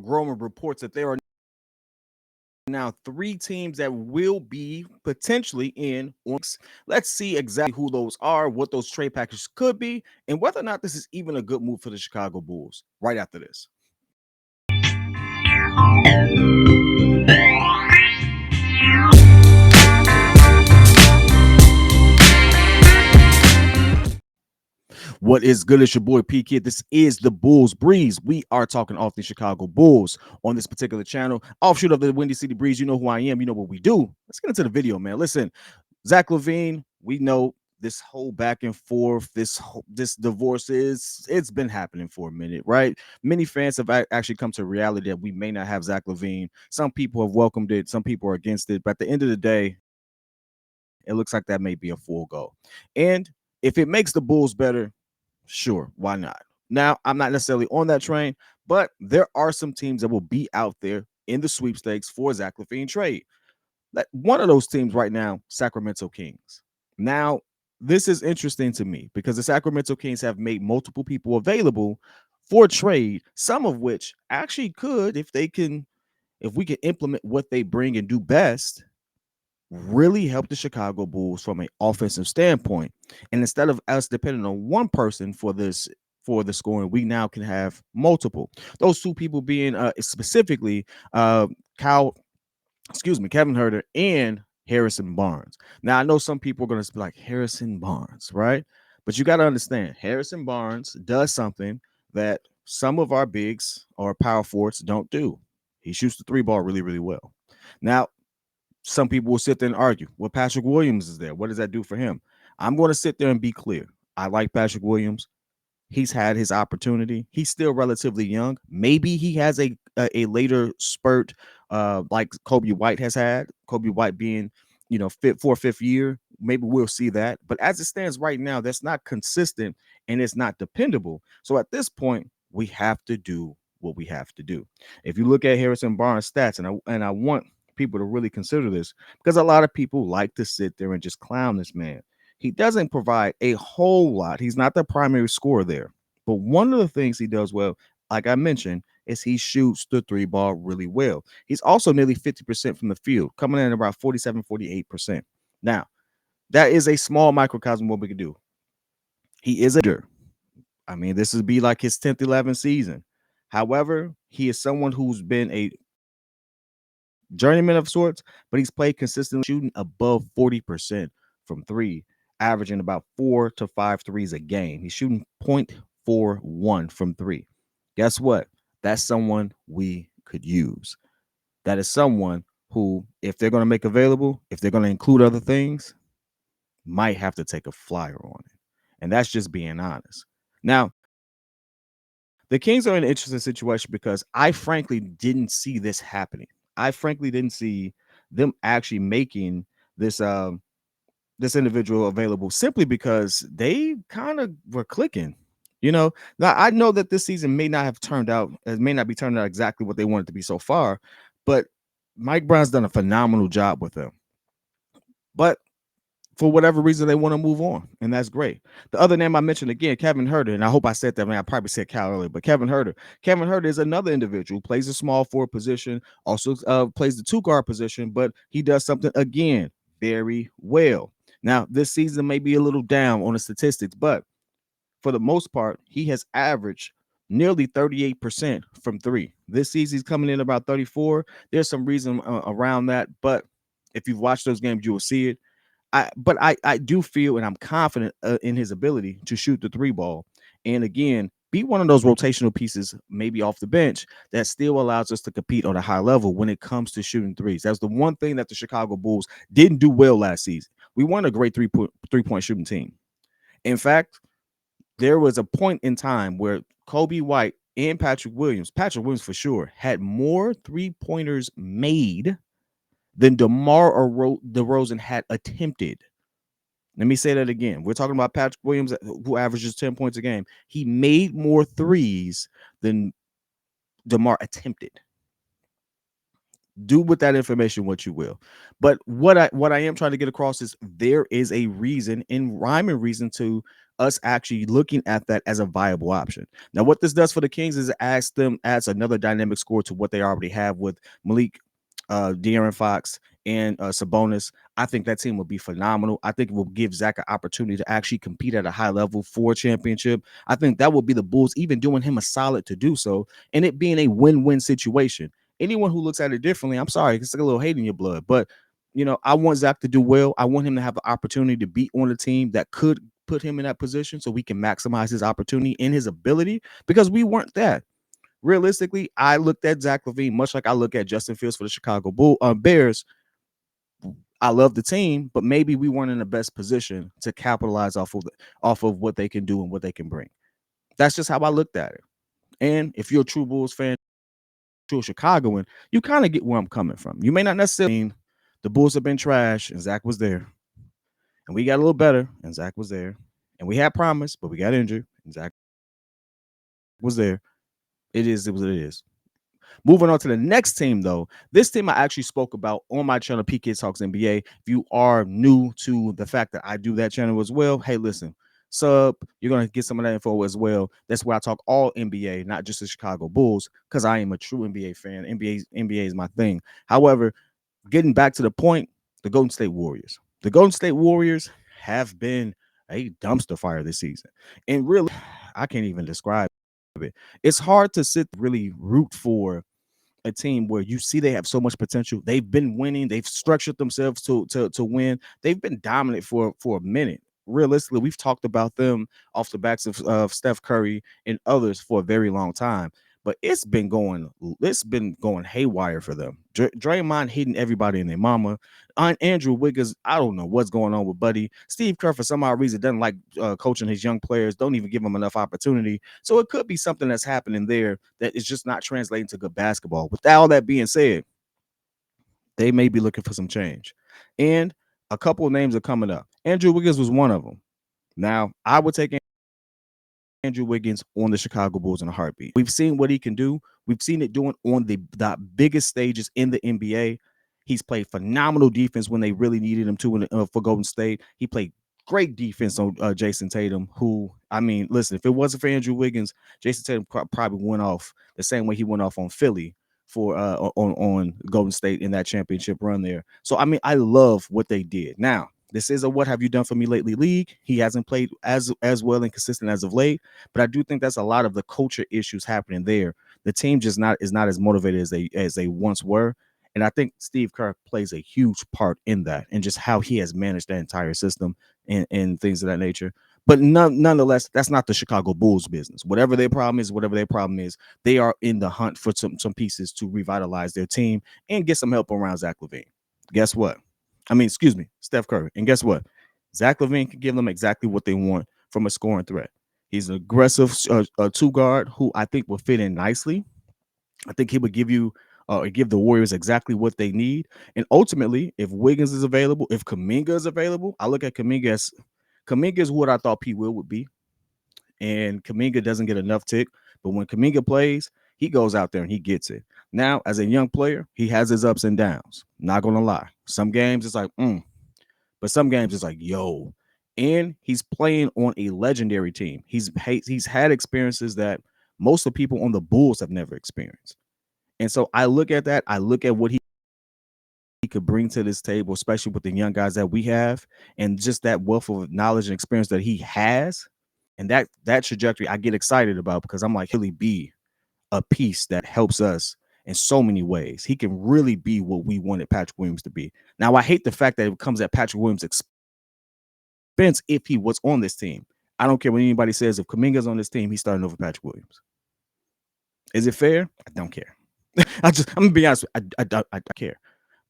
growing reports that there are now 3 teams that will be potentially in on. Let's see exactly who those are, what those trade packages could be, and whether or not this is even a good move for the Chicago Bulls right after this. What is good? It's your boy P Kid. This is the Bulls Breeze. We are talking off the Chicago Bulls on this particular channel. Offshoot of the Windy City Breeze. You know who I am. You know what we do. Let's get into the video, man. Listen, Zach Lavine, we know this whole back and forth, this divorce it's been happening for a minute, right? Many fans have actually come to reality that we may not have Zach Lavine. Some people have welcomed it, some people are against it, but at the end of the day, it looks like that may be a full go. And if it makes the Bulls better, sure, why not? Now, I'm not necessarily on that train, but there are some teams that will be out there in the sweepstakes for Zach Lavine trade. One of those teams right now, Sacramento Kings. Now, this is interesting to me because the Sacramento Kings have made multiple people available for trade, some of which actually could, if we can implement what they bring and do best, really help the Chicago Bulls from an offensive standpoint. And instead of us depending on one person for the scoring, we now can have multiple. Those 2 people being specifically Kevin Herter and Harrison Barnes. Now I know some people are going to be like Harrison Barnes, right? But you got to understand, Harrison Barnes does something that some of our bigs or power forwards don't do. He shoots the 3-ball really, really well. Now, some people will sit there and argue, well, Patrick Williams is there. What does that do for him? I'm going to sit there and be clear. I like Patrick Williams. He's had his opportunity. He's still relatively young. Maybe he has a later spurt like Kobe White has had. Kobe White being, fit for a 5th year. Maybe we'll see that. But as it stands right now, that's not consistent and it's not dependable. So at this point, we have to do what we have to do. If you look at Harrison Barnes' stats, and I want people to really consider this because a lot of people like to sit there and just clown this man. He doesn't provide a whole lot. He's not the primary scorer there. But one of the things he does well, like I mentioned, is he shoots the 3-ball really well. He's also nearly 50% from the field, coming in about 47, 48%. Now, that is a small microcosm of what we can do. He is a leader. I mean, this would be like his 10th, 11th season. However, he is someone who's been a journeyman of sorts, but he's played consistently shooting above 40% from 3, averaging about 4 to 5 threes a game. He's shooting 0.41 from 3. Guess what? That's someone we could use. That is someone who, if they're going to make available, if they're going to include other things, might have to take a flyer on it. And that's just being honest. Now, the Kings are in an interesting situation because I frankly didn't see this happening. I frankly didn't see them actually making this this individual available simply because they kind of were clicking. Now I know that this season may not have turned out, it may not be turning out exactly what they wanted to be so far, but Mike Brown's done a phenomenal job with them. But for whatever reason, they want to move on, and that's great. The other name I mentioned again, Kevin Herter, and I hope I said that, man. I probably said Cal earlier, but Kevin Herter. Kevin Herter is another individual who plays a small forward position, also plays the 2-guard position, but he does something, again, very well. Now, this season may be a little down on the statistics, but for the most part, he has averaged nearly 38% from 3. This season, he's coming in about 34. There's some reason around that, but if you've watched those games, you will see it. I do feel, and I'm confident in his ability to shoot the 3-ball, and again, be one of those rotational pieces, maybe off the bench, that still allows us to compete on a high level when it comes to shooting threes. That's the one thing that the Chicago Bulls didn't do well last season. We weren't a great three-point shooting team. In fact, there was a point in time where Kobe White and Patrick Williams for sure, had more 3-pointers made than DeMar DeRozan had attempted. Let me say that again. We're talking about Patrick Williams, who averages 10 points a game. He made more threes than DeMar attempted. Do with that information what you will. But what I am trying to get across is there is a reason and rhyme and reason to us actually looking at that as a viable option. Now, what this does for the Kings is it adds another dynamic score to what they already have with Malik, De'Aaron Fox, and Sabonis. I think that team will be phenomenal. I think it will give Zach an opportunity to actually compete at a high level for a championship. I think that will be the Bulls even doing him a solid to do so, and it being a win-win situation. Anyone who looks at it differently, I'm sorry, it's like a little hate in your blood, but I want Zach to do well. I want him to have the opportunity to be on a team that could put him in that position so we can maximize his opportunity and his ability, because we weren't that. Realistically, I looked at Zach Lavine much like I look at Justin Fields for the Chicago Bears. I love the team, but maybe we weren't in the best position to capitalize off of what they can do and what they can bring. That's just how I looked at it. And if you're a true Bulls fan, true Chicagoan, you kind of get where I'm coming from. You may not necessarily mean the Bulls have been trash and Zach was there, and we got a little better and Zach was there, and we had promise, but we got injured and Zach was there. It is what it is. Moving on to the next team, though. This team I actually spoke about on my channel, PK Talks NBA. If you are new to the fact that I do that channel as well, hey, listen, sub, you're going to get some of that info as well. That's where I talk all NBA, not just the Chicago Bulls, because I am a true NBA fan. NBA is my thing. However, getting back to the point, the Golden State Warriors. The Golden State Warriors have been a dumpster fire this season. And really, I can't even describe it. It's hard to really root for a team where you see they have so much potential. They've been winning. They've structured themselves to win. They've been dominant for a minute. Realistically, we've talked about them off the backs of Steph Curry and others for a very long time. But it's been going haywire for them. Draymond hitting everybody and their mama. Andrew Wiggins, I don't know what's going on with Buddy. Steve Kerr, for some odd reason, doesn't like coaching his young players. Don't even give them enough opportunity. So it could be something that's happening there that is just not translating to good basketball. With all that being said, they may be looking for some change. And a couple of names are coming up. Andrew Wiggins was one of them. Now, I would take Andrew Wiggins on the Chicago Bulls in a heartbeat. We've seen what he can do. We've seen it doing on the biggest stages in the NBA. He's played phenomenal defense when they really needed him to for Golden State. He played great defense on Jason Tatum, who, I mean, listen, if it wasn't for Andrew Wiggins, Jason Tatum probably went off the same way he went off on Philly for on Golden State in that championship run there. So, I mean, I love what they did. Now, this is a what have you done for me lately league. He hasn't played as well and consistent as of late, but I do think that's a lot of the culture issues happening there. The team just is not as motivated as they once were. And I think Steve Kerr plays a huge part in that and just how he has managed that entire system and things of that nature. But nonetheless, that's not the Chicago Bulls business. Whatever their problem is, they are in the hunt for some pieces to revitalize their team and get some help around Zach Lavine. Guess what? Excuse me, Steph Curry. And guess what? Zach Lavine can give them exactly what they want from a scoring threat. He's an aggressive two guard who I think will fit in nicely. I think he would give the Warriors exactly what they need. And ultimately, if Wiggins is available, if Kuminga is available, I look at Kuminga is what I thought P. Will would be. And Kuminga doesn't get enough tick. But when Kuminga plays, he goes out there and he gets it. Now, as a young player, he has his ups and downs. Not going to lie. Some games it's like, but some games it's like, yo. And he's playing on a legendary team. He's had experiences that most of the people on the Bulls have never experienced. And so I look at that. I look at what he could bring to this table, especially with the young guys that we have, and just that wealth of knowledge and experience that he has. And that trajectory I get excited about because I'm like, he'll be a piece that helps us in so many ways. He can really be what we wanted Patrick Williams to be. Now, I hate the fact that it comes at Patrick Williams' expense if he was on this team. I don't care what anybody says. If Kuminga's on this team, he's starting over Patrick Williams. Is it fair? I don't care. I'm gonna be honest. I don't care.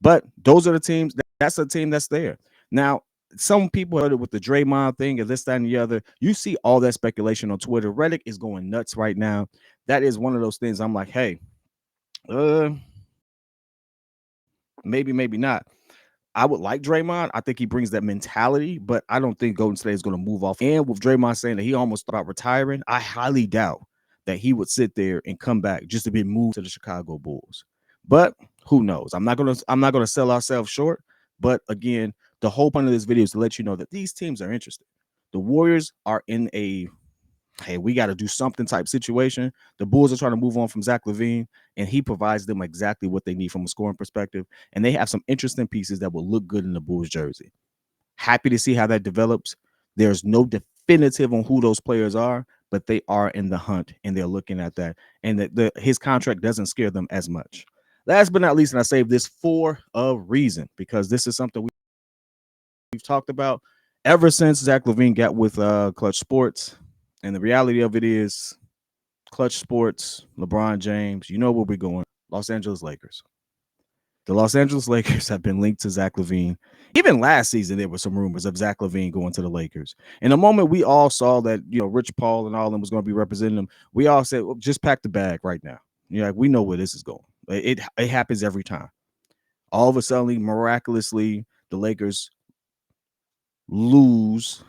But those are the teams. That's a team that's there. Now, some people heard it with the Draymond thing and this, that, and the other. You see all that speculation on Twitter. Reddit is going nuts right now. That is one of those things I'm like, hey, maybe not. I would like Draymond. I think he brings that mentality, but I don't think Golden State is going to move off. And with Draymond saying that he almost thought about retiring, I highly doubt that he would sit there and come back just to be moved to the Chicago Bulls. But who knows? I'm not gonna sell ourselves short. But again, the whole point of this video is to let you know that these teams are interested. The Warriors are in a hey, we got to do something type situation. The Bulls are trying to move on from Zach Lavine, and he provides them exactly what they need from a scoring perspective. And they have some interesting pieces that will look good in the Bulls jersey. Happy to see how that develops. There's no definitive on who those players are, but they are in the hunt and they're looking at that. And his contract doesn't scare them as much. Last but not least, and I saved this for a reason because this is something we've talked about ever since Zach Lavine got with Clutch Sports. And the reality of it is Clutch Sports, LeBron James, you know where we're going. Los Angeles Lakers. The Los Angeles Lakers have been linked to Zach Lavine. Even last season, there were some rumors of Zach Lavine going to the Lakers. In the moment we all saw that, Rich Paul and all of them was going to be representing them, we all said, well, just pack the bag right now. Like, we know where this is going. It happens every time. All of a sudden, miraculously, the Lakers lose.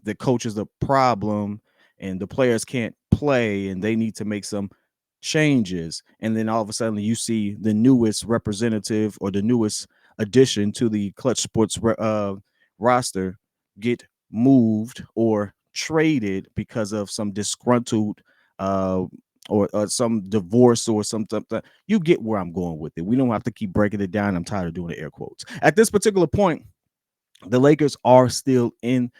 The coach is the problem and the players can't play and they need to make some changes. And then all of a sudden you see the newest representative or the newest addition to the Clutch Sports roster get moved or traded because of some disgruntled uh, or some divorce or something. You get where I'm going with it. We don't have to keep breaking it down. I'm tired of doing the air quotes. At this particular point, the Lakers are still in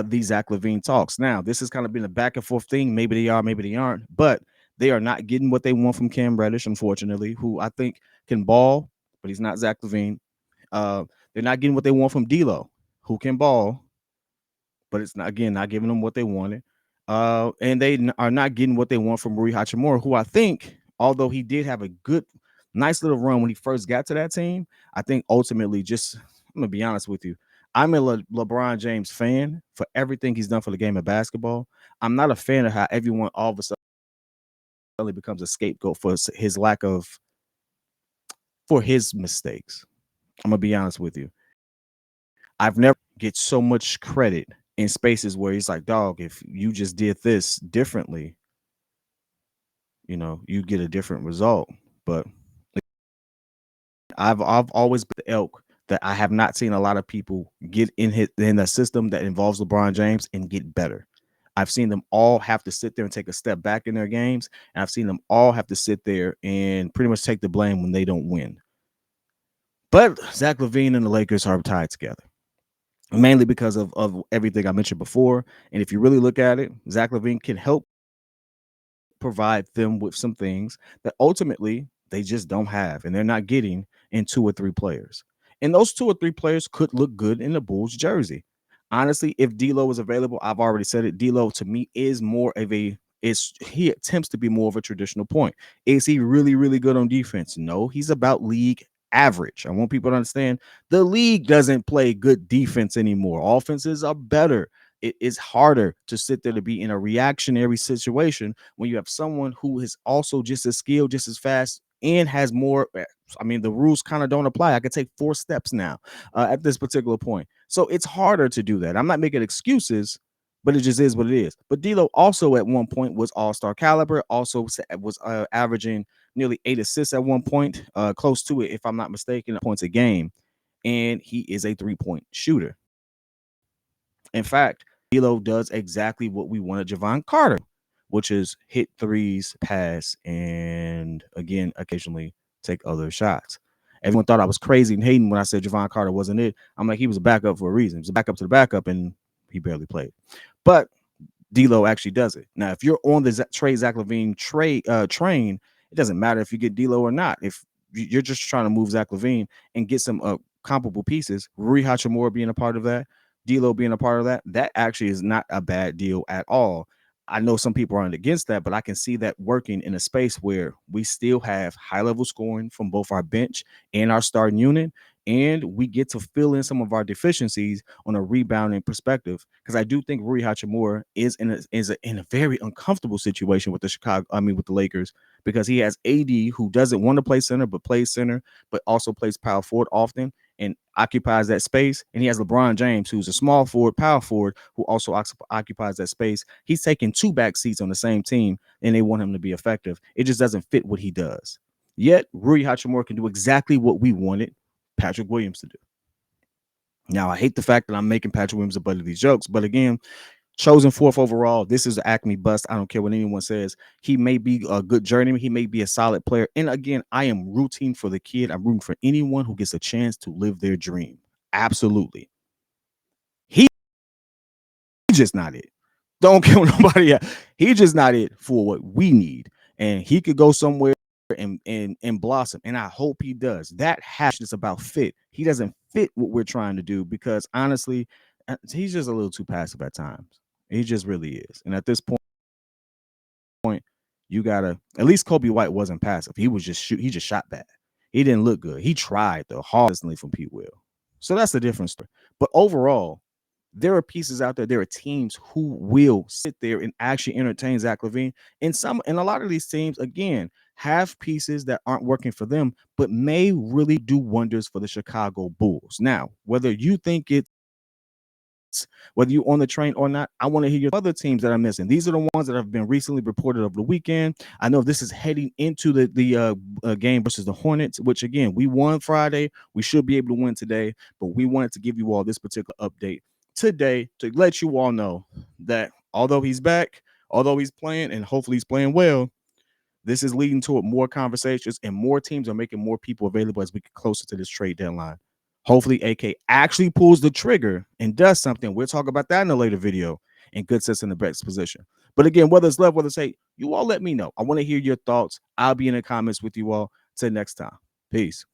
these Zach Lavine talks. Now, this has kind of been a back and forth thing. Maybe they are, maybe they aren't, but they are not getting what they want from Cam Reddish, unfortunately, who I think can ball, but he's not Zach Lavine. They're not getting what they want from D'Lo, who can ball, but it's not, again, not giving them what they wanted. And they are not getting what they want from Rui Hachimura, who I think, although he did have a good, nice little run when he first got to that team, I think ultimately I'm going to be honest with you. I'm a LeBron James fan for everything he's done for the game of basketball. I'm not a fan of how everyone all of a sudden becomes a scapegoat for his for his mistakes. I'm going to be honest with you. I've never get so much credit in spaces where he's like, dog, if you just did this differently, you get a different result. But I've always been the elk that I have not seen a lot of people get in a system that involves LeBron James and get better. I've seen them all have to sit there and take a step back in their games, and I've seen them all have to sit there and pretty much take the blame when they don't win. But Zach Lavine and the Lakers are tied together, mainly because of everything I mentioned before. And if you really look at it, Zach Lavine can help provide them with some things that ultimately they just don't have and they're not getting in 2 or 3 players. And those 2 or 3 players could look good in the Bulls jersey. Honestly, if D'Lo is available, I've already said it. D'Lo to me is more of he attempts to be more of a traditional point. Is he really, really good on defense? No, he's about league average. I want people to understand the league doesn't play good defense anymore. Offenses are better. It is harder to sit there to be in a reactionary situation when you have someone who is also just as skilled, just as fast, and has more. I mean, the rules kind of don't apply. I could take 4 steps now at this particular point. So it's harder to do that. I'm not making excuses, but it just is what it is. But D'Lo also at one point was all-star caliber, also was averaging nearly 8 assists at one point, close to it, if I'm not mistaken, points a game. And he is a 3-point shooter. In fact, D'Lo does exactly what we wanted Javon Carter, which is hit threes, pass, and again, occasionally take other shots. Everyone thought I was crazy and hating when I said Javon Carter wasn't it. I'm like, he was a backup for a reason. He was a backup to the backup, and he barely played. But D'Lo actually does it. Now, if you're on the Zach Lavine train, it doesn't matter if you get D'Lo or not. If you're just trying to move Zach Lavine and get some comparable pieces, Rui Hachimura being a part of that, D'Lo being a part of that, that actually is not a bad deal at all. I know some people aren't against that, but I can see that working in a space where we still have high level scoring from both our bench and our starting unit, and we get to fill in some of our deficiencies on a rebounding perspective. Because I do think Rui Hachimura is in a very uncomfortable situation with with the Lakers, because he has AD who doesn't want to play center but plays center, but also plays power forward often and occupies that space. And he has LeBron James, who's a small forward, power forward, who also occupies that space. He's taking 2 back seats on the same team, and they want him to be effective. It just doesn't fit what he does. Yet Rui Hachimura can do exactly what we wanted Patrick Williams to do. Now, I hate the fact that I'm making Patrick Williams a butt of these jokes, but again, chosen 4th overall. This is an Acme bust. I don't care what anyone says. He may be a good journeyman. He may be a solid player. And again, I am rooting for the kid. I'm rooting for anyone who gets a chance to live their dream. Absolutely. He just not it. Don't kill nobody else. He just not it for what we need. And he could go somewhere and blossom. And I hope he does. That hash is about fit. He doesn't fit what we're trying to do because honestly, he's just a little too passive at times. He just really is. And at this point, you gotta at least Kobe White wasn't passive. He was just he just shot bad. He didn't look good. He tried the hardest from Pete Will. So that's the difference. But overall, there are pieces out there. There are teams who will sit there and actually entertain Zach Lavine. And a lot of these teams, again, have pieces that aren't working for them, but may really do wonders for the Chicago Bulls. Now, whether you think it's whether you're on the train or not, I want to hear your other teams that are missing. These are the ones that have been recently reported over the weekend. I know this is heading into the game versus the Hornets, which again, we won Friday. We should be able to win today, but we wanted to give you all this particular update today to let you all know that although he's back, although he's playing, and hopefully he's playing well, this is leading to more conversations and more teams are making more people available as we get closer to this trade deadline. Hopefully, AK actually pulls the trigger and does something. We'll talk about that in a later video and good sets in the best position. But again, whether it's love, whether it's hate, you all let me know. I want to hear your thoughts. I'll be in the comments with you all. Till next time. Peace.